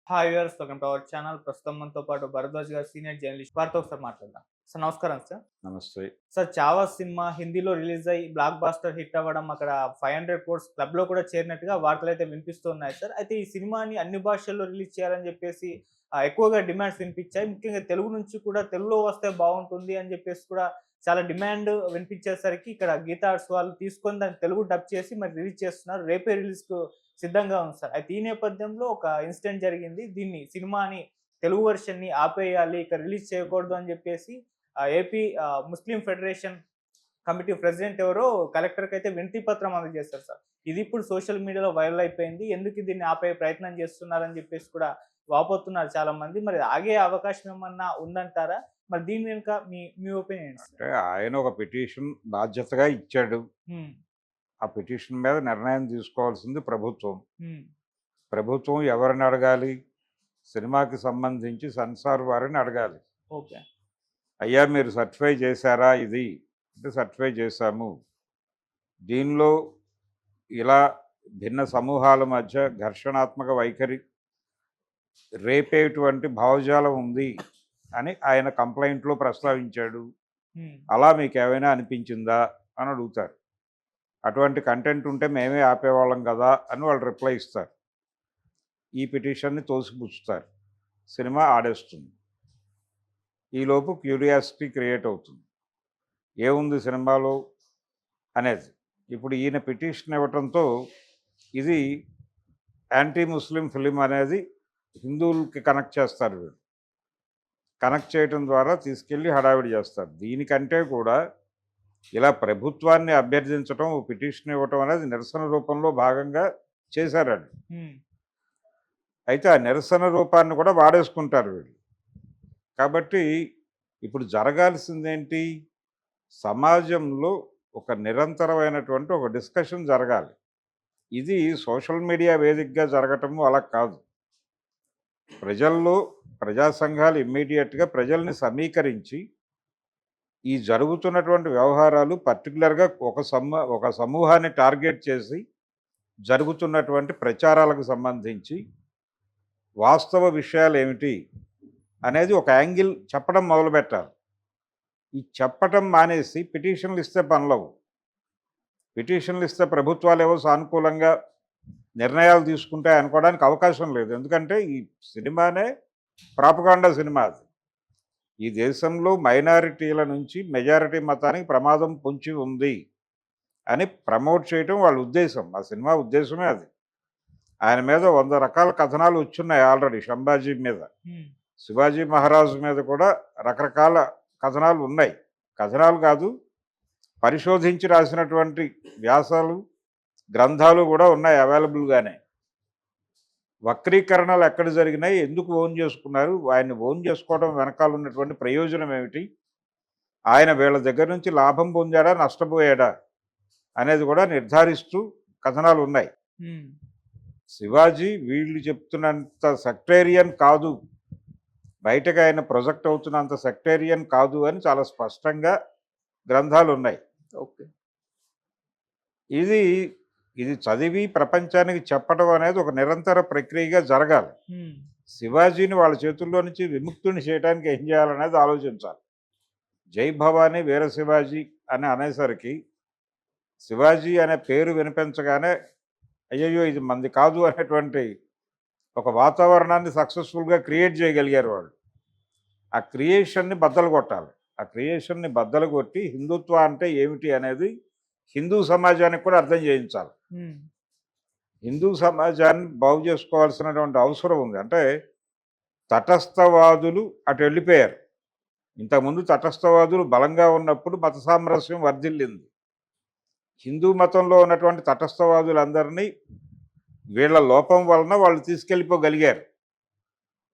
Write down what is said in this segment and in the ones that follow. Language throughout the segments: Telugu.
Hi viewers, welcome to our channel. ప్రస్తుతం మనతో పాటు భరద్వాజ్ గారు, సీనియర్ జర్నలిస్ట్, వారితో ఒకసారి మాట్లాడదాం. సార్ నమస్కారం సార్. నమస్తే. సార్ 'చావా' సినిమా హిందీలో రిలీజ్ అయ్యి బ్లాక్ బాస్టర్ హిట్ అవ్వడం, అక్కడ 500 క్రోర్స్ క్లబ్‌లో కూడా చేరినట్టుగా వార్తలైతే వినిపిస్తూ ఉన్నాయి సార్. అయితే ఈ సినిమాని అన్ని భాషల్లో రిలీజ్ చేయాలని చెప్పేసి ఎక్కువగా డిమాండ్స్ వినిపించాయి. ముఖ్యంగా తెలుగు నుంచి కూడా తెలుగులో వస్తే బావుంటుంది అని చెప్పేసి కూడా చాలా డిమాండ్ వినిపించేసరికి ఇక్కడ గీతా ఆర్ట్స్ వాళ్ళు తీసుకొని దాన్ని తెలుగు డబ్ చేసి మరి రిలీజ్ చేస్తున్నారు. రేపే రిలీజ్‌కు సిద్ధంగా ఉంది సార్. అయితే ఈ నేపథ్యంలో ఒక ఇన్సిడెంట్ జరిగింది. సినిమాని తెలుగు వెర్షన్‌ని ఆపేయాలి, ఇక రిలీజ్ చేయకూడదు అని చెప్పేసి ఏపీ ముస్లిం ఫెడరేషన్ కమిటీ ప్రెసిడెంట్ ఎవరో కలెక్టర్‌కైతే వినతి పత్రం అందజేశారు సార్. ఇది ఇప్పుడు సోషల్ మీడియాలో వైరల్ అయిపోయింది. ఎందుకు దీన్ని ఆపే ప్రయత్నం చేస్తున్నారని చెప్పేసి కూడా వాపోతున్నారు చాలామంది. మరి ఆగే అవకాశం ఏమన్నా ఉందంటారా? మరి దీని వెనుక మీ మీ ఒపీనియన్ ఏంటి సార్? అంటే ఆయన ఒక పిటిషన్ బాధ్యతగా ఇచ్చాడు. హ్మ్. ఆ పిటిషన్ మీద నిర్ణయం తీసుకోవాల్సింది ప్రభుత్వం. హ్మ్. ప్రభుత్వం ఎవరిని అడగాలి? సినిమాకి సంబంధించి సెన్సార్ వారిని అడగాలి. ఓకే. అయ్యా మీరు సర్టిఫై చేశారా ఇది? అంటే సర్టిఫై చేశాము. దీనిలో ఇలా భిన్న సమూహాల మధ్య ఘర్షణాత్మక వైఖరి రేపేటువంటి భావజాలం ఉంది అని ఆయన కంప్లైంట్‌లో ప్రస్తావించాడు. హ్మ్. అలా మీకేమైనా అనిపించిందా? అని అడుగుతారు. అటువంటి కంటెంట్ ఉంటే మేమే ఆపేవాళ్ళం కదా అని వాళ్ళు రిప్లై ఇస్తారు. ఈ పిటిషన్‌ని తోసిపుచ్చుతారు. సినిమా ఆడేస్తుంది. ఈలోపు క్యూరియాసిటీ క్రియేట్ అవుతుంది. ఏముంది సినిమాలో అనేది. ఇప్పుడు ఈయన పిటిషన్ ఇవ్వటంతో ఇది యాంటీ ముస్లిం ఫిలిం అనేది హిందువులకి కనెక్ట్ చేస్తారు వీళ్ళు. కనెక్ట్ చేయటం ద్వారా తీసుకెళ్ళి హడావిడి చేస్తారు. దీనికంటే కూడా ఇలా ప్రభుత్వాన్ని అభ్యర్థించటం, పిటిషన్ ఇవ్వటం అనేది నిరసన రూపంలో భాగంగా చేశారండి. హ్మ్. అయితే ఆ నిరసన రూపాన్ని కూడా వాడేసుకుంటారు వీళ్ళు. కాబట్టి ఇప్పుడు జరగాల్సిందేంటి? సమాజంలో ఒక నిరంతరమైనటువంటి ఒక డిస్కషన్ జరగాలి. ఇది సోషల్ మీడియా వేదికగా జరగటము అలా కాదు. ప్రజల్లో ప్రజా సంఘాలు ఇమ్మీడియట్‌గా ప్రజల్ని సమీకరించి ఈ జరుగుతున్నటువంటి వ్యవహారాలు పర్టిక్యులర్‌గా ఒక సమూహాన్ని టార్గెట్ చేసి జరుగుతున్నటువంటి ప్రచారాలకు సంబంధించి వాస్తవ విషయాలేమిటి అనేది ఒక యాంగిల్ చెప్పడం మొదలుపెట్టాలి. ఈ చెప్పటం మానేసి పిటిషన్లు ఇస్తే పనులవు. పిటిషన్లు ఇస్తే ప్రభుత్వాలేవో సానుకూలంగా నిర్ణయాలు తీసుకుంటాయి అనుకోవడానికి అవకాశం లేదు. ఎందుకంటే ఈ సినిమానే ప్రాపగాండా సినిమా అది. ఈ దేశంలో మైనారిటీల నుంచి మెజారిటీ మతానికి ప్రమాదం పొంచి ఉంది అని ప్రమోట్ చేయటం వాళ్ళ ఉద్దేశం. ఆ సినిమా ఉద్దేశమే అది. ఆయన మీద 100 రకాల కథనాలు వచ్చున్నాయి ఆల్రెడీ. సంభాజీ మీద, హ్మ్. శివాజీ మహారాజు మీద కూడా రకరకాల కథనాలు ఉన్నాయి. కథనాలు కాదు, పరిశోధించి రాసినటువంటి వ్యాసాలు, గ్రంథాలు కూడా ఉన్నాయి అవైలబుల్గానే. వక్రీకరణలు ఎక్కడ జరిగినాయి? ఎందుకు ఓన్ చేసుకున్నారు? ఆయన్ని ఓన్ చేసుకోవడం వెనకాల ఉన్నటువంటి ప్రయోజనం ఏమిటి? ఆయన వీళ్ళ దగ్గర నుంచి లాభం పొందాడా? నష్టపోయాడా? అనేది కూడా నిర్ధారిస్తూ కథనాలు ఉన్నాయి. హ్మ్. శివాజీ వీళ్ళు చెప్తున్నంత సెక్టేరియన్ కాదు, బయటకు ఆయన ప్రొజెక్ట్ అవుతున్నంత సెక్టేరియన్ కాదు అని చాలా స్పష్టంగా గ్రంథాలు ఉన్నాయి. ఓకే. ఇది ఇది చదివి ప్రపంచానికి చెప్పడం అనేది ఒక నిరంతర ప్రక్రియగా జరగాలి. హ్మ్. శివాజీని వాళ్ళ చేతుల్లో నుంచి విముక్తుని చేయడానికి ఏం చేయాలనేది ఆలోచించాలి. జై భవానీ వీర శివాజీ అని అనేసరికి శివాజీ అనే పేరు వినిపించగానే అయ్యయ్యో ఇది మంది కాదు అనేటువంటి ఒక వాతావరణాన్ని సక్సెస్ఫుల్గా క్రియేట్ చేయగలిగారు వాళ్ళు. ఆ క్రియేషన్ని బద్దలు కొట్టాలి. ఆ క్రియేషన్ని బద్దలు కొట్టి హిందుత్వ అంటే ఏమిటి అనేది హిందూ సమాజానికి కూడా అర్థం చేయించాలి. హ్మ్. హిందూ సమాజాన్ని బాగు చేసుకోవాల్సినటువంటి అవసరం ఉంది. అంటే తటస్థవాదులు అటు వెళ్ళిపోయారు. ఇంతకుముందు తటస్థవాదులు బలంగా ఉన్నప్పుడు మత సామరస్యం వర్ధిల్లింది. హిందూ మతంలో ఉన్నటువంటి తటస్థవాదులందరినీ వీళ్ళ లోపం వలన వాళ్ళు తీసుకెళ్ళిపోగలిగారు.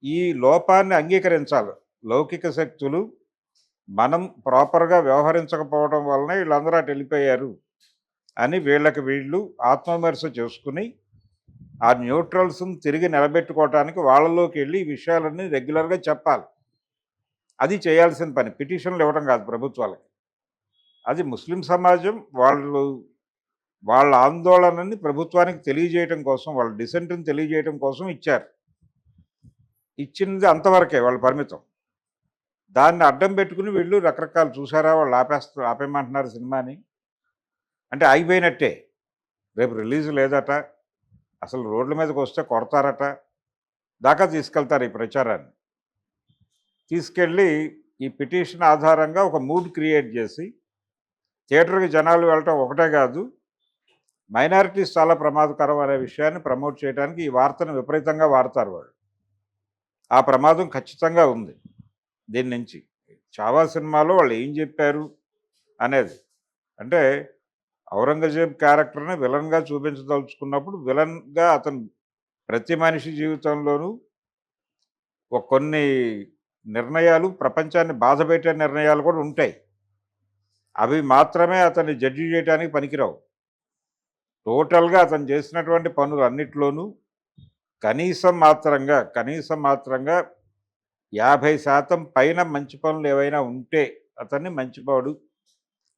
ఈ లోపాన్ని అంగీకరించాలి. లౌకిక శక్తులు మనం ప్రాపర్గా వ్యవహరించకపోవడం వలన వీళ్ళందరూ అటు వెళ్ళిపోయారు అని వీళ్ళకి వీళ్ళు ఆత్మవిమర్శ చేసుకుని ఆ న్యూట్రల్స్ని తిరిగి నిలబెట్టుకోవటానికి వాళ్ళలోకి వెళ్ళి ఈ విషయాలన్నీ రెగ్యులర్గా చెప్పాలి. అది చేయాల్సిన పని. పిటిషన్లు ఇవ్వడం కాదు ప్రభుత్వాలకి. అది ముస్లిం సమాజం వాళ్ళ ఆందోళనని ప్రభుత్వానికి తెలియజేయటం కోసం, వాళ్ళ డిసెంట్ని తెలియజేయటం కోసం ఇచ్చారు. ఇచ్చింది అంతవరకే వాళ్ళ పరిమితం. దాన్ని అడ్డం పెట్టుకుని వీళ్ళు రకరకాలు చూసారా వాళ్ళు ఆపేయమంటున్నారు సినిమాని. అంటే ఆగిపోయినట్టే. రేపు రిలీజ్ లేదట, అసలు రోడ్ల మీదకి వస్తే కొడతారట దాకా తీసుకెళ్తారు ఈ ప్రచారాన్ని. తీసుకెళ్ళి ఈ పిటిషన్ ఆధారంగా ఒక మూడ్ క్రియేట్ చేసి థియేటర్కి జనాలు వెళ్ళటం ఒకటే కాదు, మైనారిటీస్ చాలా ప్రమాదకరం అనే విషయాన్ని ప్రమోట్ చేయడానికి ఈ వార్తను విపరీతంగా వాడతారు వాళ్ళు. ఆ ప్రమాదం ఖచ్చితంగా ఉంది దీని నుంచి. చావా సినిమాలో వాళ్ళు ఏం చెప్పారు అనేది, అంటే ఔరంగజేబ్ క్యారెక్టర్ని విలన్గా చూపించదలుచుకున్నప్పుడు విలన్గా అతను ప్రతి మనిషి జీవితంలోనూ కొన్ని నిర్ణయాలు, ప్రపంచాన్ని బాధపెట్టే నిర్ణయాలు కూడా ఉంటాయి. అవి మాత్రమే అతన్ని జడ్జి చేయడానికి పనికిరావు. టోటల్గా అతను చేసినటువంటి పనులు అన్నిట్లోనూ కనీసం మాత్రంగా 50% పైన మంచి పనులు ఏవైనా ఉంటే అతన్ని మంచివాడు,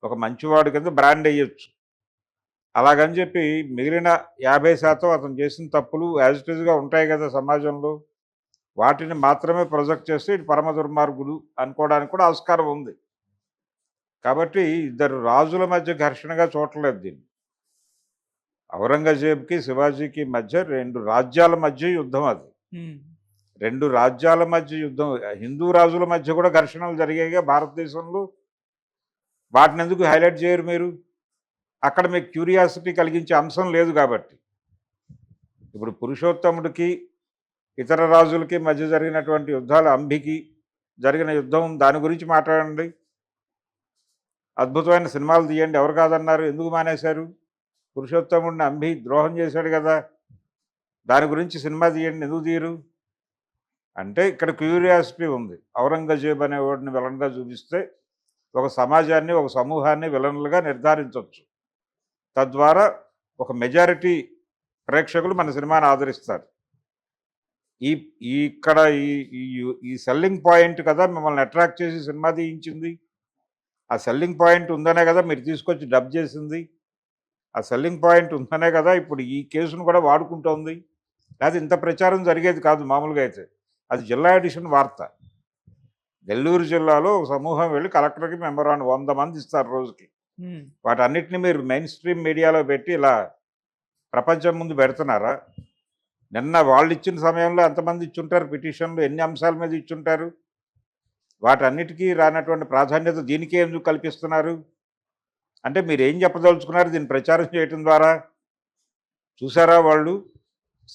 ఒక మంచివాడు కింద బ్రాండ్ అయ్యొచ్చు. అలాగని చెప్పి మిగిలిన 50% అతను చేసిన తప్పులు యాజ్ ఇట్ ఈజ్గా ఉంటాయి కదా సమాజంలో, వాటిని మాత్రమే ప్రొజెక్ట్ చేస్తే ఇటు పరమ దుర్మార్గుడు అనుకోవడానికి కూడా ఆస్కారం ఉంది. కాబట్టి ఇద్దరు రాజుల మధ్య ఘర్షణగా చూడలేదు దీన్ని. ఔరంగజేబ్కి శివాజీకి మధ్య 2 రాజ్యాల మధ్య యుద్ధం అది. 2 రాజ్యాల మధ్య యుద్ధం. హిందూ రాజుల మధ్య కూడా ఘర్షణలు జరిగాయిగా భారతదేశంలో. వాటిని ఎందుకు హైలైట్ చేయరు మీరు? అక్కడ మీకు క్యూరియాసిటీ కలిగించే అంశం లేదు కాబట్టి. ఇప్పుడు పురుషోత్తముడికి ఇతర రాజులకి మధ్య జరిగినటువంటి యుద్ధాలు, అంబికి జరిగిన యుద్ధం, దాని గురించి మాట్లాడండి. అద్భుతమైన సినిమాలు తీయండి, ఎవరు కాదన్నారు? ఎందుకు మానేశారు? పురుషోత్తముడిని అంబి ద్రోహం చేశాడు కదా, దాని గురించి సినిమా తీయండి, ఎందుకు తీయరు? అంటే ఇక్కడ క్యూరియాసిటీ ఉంది. ఔరంగజేబ్ అనే వాడిని విలన్గా చూపిస్తే ఒక సమాజాన్ని, ఒక సమూహాన్ని విలన్లుగా నిర్ధారించవచ్చు. తద్వారా ఒక మెజారిటీ ప్రేక్షకులు మన సినిమాని ఆదరిస్తారు. ఈ ఇక్కడ ఈ సెల్లింగ్ పాయింట్ కదా మిమ్మల్ని అట్రాక్ట్ చేసి సినిమా తీయించింది. ఆ సెల్లింగ్ పాయింట్ ఉందనే కదా మీరు తీసుకొచ్చి డబ్ చేసింది. ఆ సెల్లింగ్ పాయింట్ ఉందనే కదా ఇప్పుడు ఈ కేసును కూడా వాడుకుంటోంది. లేకపోతే ఇంత ప్రచారం జరిగేది కాదు మామూలుగా అయితే. అది జిల్లా ఎడిషన్ వార్త. నెల్లూరు జిల్లాలో ఒక సమూహం వెళ్ళి కలెక్టర్కి మెమోరాండం 100 మంది ఇస్తారు రోజుకి. వాటన్నిటిని మీరు మెయిన్ స్ట్రీమ్ మీడియాలో పెట్టి ఇలా ప్రపంచం ముందు పెడుతున్నారా? నిన్న వాళ్ళు ఇచ్చిన సమయంలో ఎంతమంది ఇచ్చుంటారు పిటిషన్లు, ఎన్ని అంశాల మీద ఇచ్చుంటారు? వాటన్నిటికీ రానటువంటి ప్రాధాన్యత దీనికే ఎందుకు కల్పిస్తున్నారు? అంటే మీరు ఏం చెప్పదలుచుకున్నారు దీన్ని ప్రచారం చేయటం ద్వారా? చూసారా, వాళ్ళు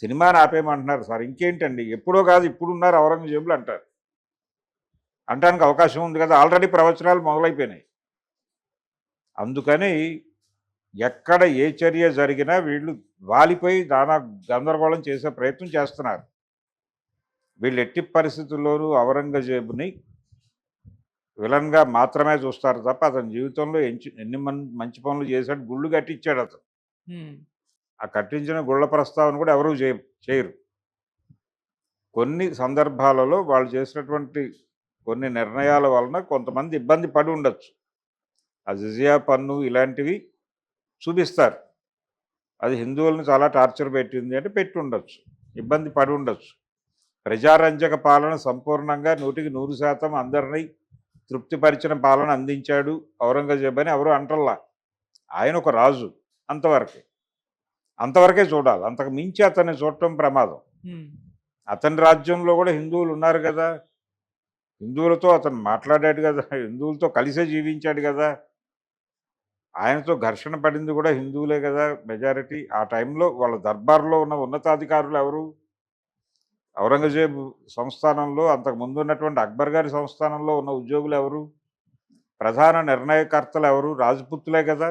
సినిమాని ఆపేయమంటున్నారు సార్. ఇంకేంటండి, ఎప్పుడో కాదు ఇప్పుడున్నారు ఔరంగజేబులు అంటారు. అనడానికి అవకాశం ఉంది కదా, ఆల్రెడీ ప్రవచనాలు మొదలైపోయినాయి. అందుకని ఎక్కడ ఏ చర్య జరిగినా వీళ్ళు వాలిపోయి నానా గందరగోళం చేసే ప్రయత్నం చేస్తున్నారు. వీళ్ళు ఎట్టి పరిస్థితుల్లోనూ ఔరంగజేబుని విలన్గా మాత్రమే చూస్తారు తప్ప అతని జీవితంలో ఎన్ని మంచి పనులు చేశాడు. గుళ్ళు కట్టించాడు అతను. ఆ కట్టించిన గుళ్ళ ప్రస్తావన కూడా ఎవరూ చేయరు. కొన్ని సందర్భాలలో వాళ్ళు చేసినటువంటి కొన్ని నిర్ణయాల వలన కొంతమంది ఇబ్బంది పడి ఉండొచ్చు. ఆ జిజియా పన్ను ఇలాంటివి చూపిస్తారు. అది హిందువులను చాలా టార్చర్ పెట్టింది అంటే పెట్టి ఉండొచ్చు, ఇబ్బంది పడి ఉండొచ్చు. ప్రజారంజక పాలన సంపూర్ణంగా 100% అందరినీ తృప్తిపరిచిన పాలన అందించాడు ఔరంగజేబ్ అని ఎవరు అంటల్లా. ఆయన ఒక రాజు, అంతవరకే చూడాలి. అంతకు మించి అతన్ని చూడటం ప్రమాదం. అతని రాజ్యంలో కూడా హిందువులు ఉన్నారు కదా, హిందువులతో అతను మాట్లాడాడు కదా, హిందువులతో కలిసే జీవించాడు కదా, ఆయనతో ఘర్షణ పడింది కూడా హిందువులే కదా మెజారిటీ. ఆ టైంలో వాళ్ళ దర్బార్లో ఉన్న ఉన్నతాధికారులు ఎవరు? ఔరంగజేబ్ సంస్థానంలో అంతకు ముందు ఉన్నటువంటి అక్బర్ గారి సంస్థానంలో ఉన్న ఉద్యోగులు ఎవరు? ప్రధాన నిర్ణయకర్తలు ఎవరు? రాజపుత్తులే కదా.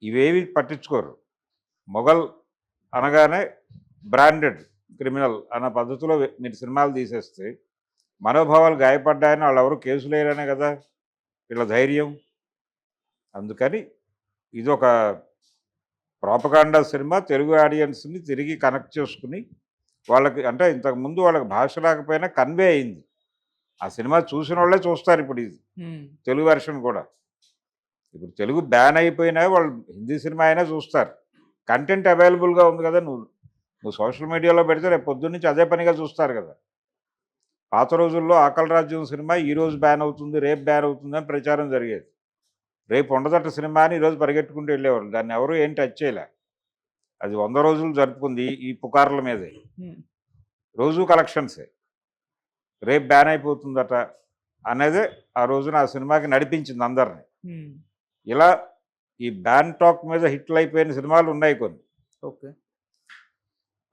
ఇవేవి పట్టించుకోరు. మొఘల్ అనగానే బ్రాండెడ్ క్రిమినల్ అన్న పద్ధతిలో మీరు సినిమాలు తీసేస్తే మనోభావాలు గాయపడ్డాయని వాళ్ళు ఎవరు కేసులు వేయరనే కదా వీళ్ళ ధైర్యం. అందుకని ఇది ఒక ప్రాపగాండా సినిమా. తెలుగు ఆడియన్స్ని తిరిగి కనెక్ట్ చేసుకుని వాళ్ళకి, అంటే ఇంతకుముందు వాళ్ళకి భాష లేకపోయినా కన్వే అయింది. ఆ సినిమా చూసిన వాళ్ళే చూస్తారు ఇప్పుడు ఇది తెలుగు వెర్షన్ కూడా. ఇప్పుడు తెలుగు బ్యాన్ అయిపోయినా వాళ్ళు హిందీ సినిమా అయినా చూస్తారు. కంటెంట్ అవైలబుల్గా ఉంది కదా. నువ్వు నువ్వు సోషల్ మీడియాలో పెడితే రేపు పొద్దున్నుంచి అదే పనిగా చూస్తారు కదా. పాత రోజుల్లో ఆకలి రాజ్యం సినిమా ఈరోజు బ్యాన్ అవుతుంది, రేపు బ్యాన్ అవుతుంది అని ప్రచారం జరిగేది. రేపు ఉండదట సినిమా అని ఈరోజు పరిగెట్టుకుంటూ వెళ్ళేవాళ్ళు. దాన్ని ఎవరు ఏం టచ్ చేయలే. అది 100 రోజులు జరుపుకుంది ఈ పుకార్ల మీదే. రోజు కలెక్షన్సే. రేపు బ్యాన్ అయిపోతుందట అనేదే ఆ రోజున ఆ సినిమాకి నడిపించింది అందరిని. ఇలా ఈ బ్యాన్ టాక్ మీద హిట్లు అయిపోయిన సినిమాలు ఉన్నాయి కొన్ని. ఓకే.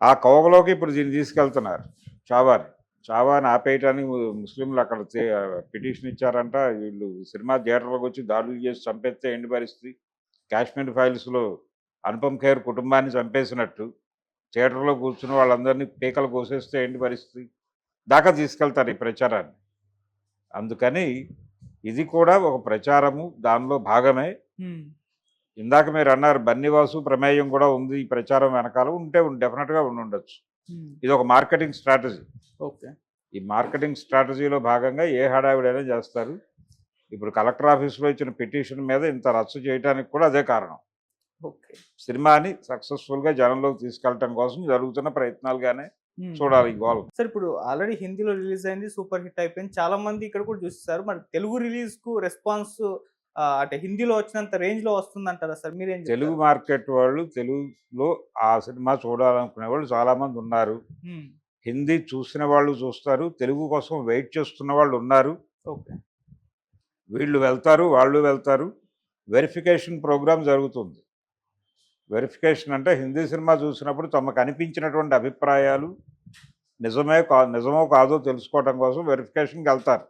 ఆ కోవలోకి ఇప్పుడు దీన్ని తీసుకెళ్తున్నారు చావాని. చావాని ఆపేయటానికి ముస్లింలు అక్కడ పిటిషన్ ఇచ్చారంట. వీళ్ళు సినిమా థియేటర్లోకి వచ్చి దాడులు చేసి చంపేస్తే ఏంటి పరిస్థితి? కాశ్మీర్ ఫైల్స్లో అనుపమ్ ఖేర్ కుటుంబాన్ని చంపేసినట్టు థియేటర్లో కూర్చుని వాళ్ళందరినీ పీకలు కోసేస్తే ఏంటి పరిస్థితి దాకా తీసుకెళ్తారు ఈ ప్రచారాన్ని. అందుకని ఇది కూడా ఒక ప్రచారము, దానిలో భాగమే. ఇందాక మీరు అన్నారు బన్నీవాసు ప్రమేయం కూడా ఉంది ఈ ప్రచారం వెనకాల. ఉంటే డెఫినెట్గా ఉండొచ్చు. ఇది ఒక మార్కెటింగ్ స్ట్రాటజీ. ఓకే. ఈ మార్కెటింగ్ స్ట్రాటజీలో భాగంగా ఏ హడావిడైనా చేస్తారు. ఇప్పుడు కలెక్టర్ ఆఫీస్లో ఇచ్చిన పిటిషన్ మీద ఇంత రచ్చ చేయడానికి కూడా అదే కారణం. ఓకే. సినిమాని సక్సెస్ఫుల్గా జనంలోకి తీసుకెళ్ళటం కోసం జరుగుతున్న ప్రయత్నాలుగానే చూడాలి ఈ గోల్. సార్ ఇప్పుడు ఆల్రెడీ హిందీలో రిలీజ్ అయింది, సూపర్ హిట్ అయిపోయింది, చాలా మంది ఇక్కడ కూడా చూస్తారు. మరి తెలుగు రిలీజ్ కు రెస్పాన్స్ అంటే హిందీలో వచ్చినంత రేంజ్ లో వస్తుందంటారా సార్? మీరేం తెలుగు మార్కెట్ వాళ్ళు తెలుగులో ఆ సినిమా చూడాలనుకునే వాళ్ళు చాలా మంది ఉన్నారు. హిందీ చూసిన వాళ్ళు చూస్తారు, తెలుగు కోసం వెయిట్ చేస్తున్న వాళ్ళు ఉన్నారు. ఓకే. వీళ్ళు వెళ్తారు, వాళ్ళు వెళ్తారు. వెరిఫికేషన్ ప్రోగ్రామ్ జరుగుతుంది. వెరిఫికేషన్ అంటే హిందీ సినిమా చూసినప్పుడు తమకు అనిపించినటువంటి అభిప్రాయాలు నిజమో కాదో తెలుసుకోవడం కోసం వెరిఫికేషన్కి వెళ్తారు.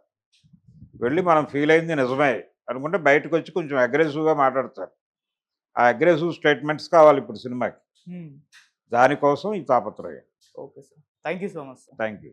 వెళ్ళి మనం ఫీల్ అయింది నిజమే అనుకుంటే బయటకు వచ్చి కొంచెం అగ్రెసివ్గా మాట్లాడతారు. ఆ అగ్రెసివ్ స్టేట్మెంట్స్ కావాలి ఇప్పుడు సినిమాకి. దానికోసం ఈ తాపత్రయం. Okay sir, thank you so much sir. Thank you.